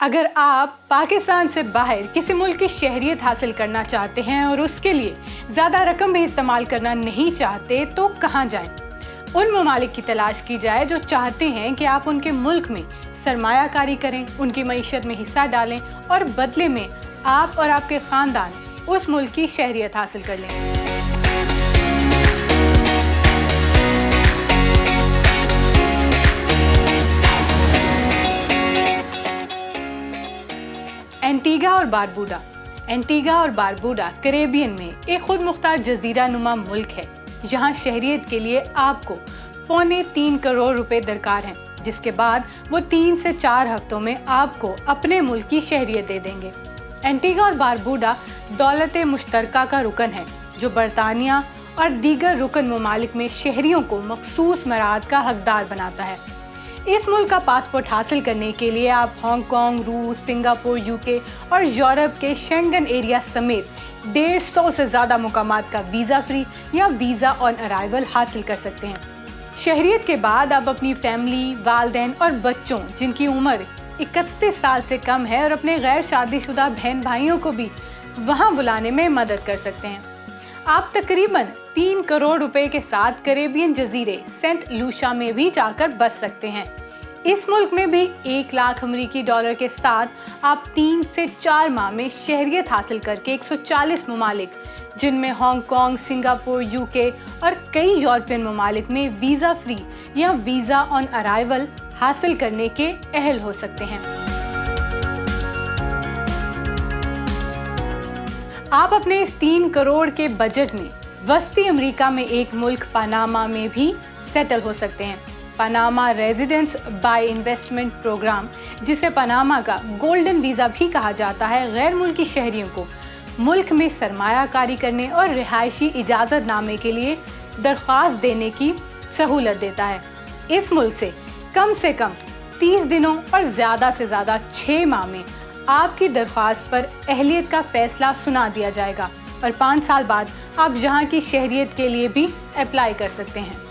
अगर आप पाकिस्तान से बाहर किसी मुल्क की शहरियत हासिल करना चाहते हैं और उसके लिए ज़्यादा रकम भी इस्तेमाल करना नहीं चाहते तो कहाँ जाएं? उन ममालिक की तलाश की जाए जो चाहते हैं कि आप उनके मुल्क में सरमायाकारी करें, उनकी मईशत में हिस्सा डालें और बदले में आप और आपके ख़ानदान उस मुल्क की शहरियत हासिल कर लें। एंटीगा और बारबूडा कैरेबियन में एक खुद मुख्तार जजीरा नुमा मुल्क है जहां शहरियत के लिए आपको 3.25 करोड़ रुपए दरकार हैं, जिसके बाद वो 3 से 4 हफ्तों में आपको अपने मुल्क की शहरियत दे देंगे। एंटीगा और बारबूडा दौलत मुश्तरका का रुकन है जो बरतानिया और दीगर रुकन ममालिक में शहरियों को मखसूस मराहत का हकदार बनाता है। इस मुल्क का पासपोर्ट हासिल करने के लिए आप हांगकांग, रूस, सिंगापुर, यूके और यूरोप के शेंगन एरिया समेत 150 से ज़्यादा मुकामात का वीज़ा फ्री या वीज़ा ऑन अराइवल हासिल कर सकते हैं। शहरियत के बाद आप अपनी फैमिली, वालिदैन और बच्चों जिनकी उम्र 31 साल से कम है और अपने गैर शादीशुदा बहन भाइयों को भी वहाँ बुलाने में मदद कर सकते हैं। आप तकरीबन 3 करोड़ रुपए के साथ कैरेबियन जजीरे सेंट लूशा में भी जाकर बस सकते हैं। इस मुल्क में भी 1 लाख अमेरिकी डॉलर के साथ आप 3 से 4 माह में शहरियत हासिल करके 140 ममालिक जिनमें हांगकांग, सिंगापुर, यूके और कई यूरोपियन ममालिक में वीज़ा फ्री या वीज़ा ऑन अराइवल हासिल करने के अहल हो सकते हैं। आप अपने इस 3 करोड़ के बजट में वस्ती अमेरिका में एक मुल्क पनामा में भी सेटल हो सकते हैं। Panama residence by investment programme, जिसे पनामा का गोल्डन वीज़ा भी कहा जाता है, गैर मुल्की शहरियों को मुल्क में सरमायाकारी करने और रिहायशी इजाज़तनामे के लिए दरख्वास्त देने की सहूलत देता है। इस मुल्क से कम 30 दिनों और ज़्यादा से ज़्यादा 6 माह में आपकी दरख्वास्त पर अहलियत का फ़ैसला सुना दिया जाएगा और 5 साल बाद आप यहाँ की शहरियत के लिए भी अप्लाई कर सकते हैं।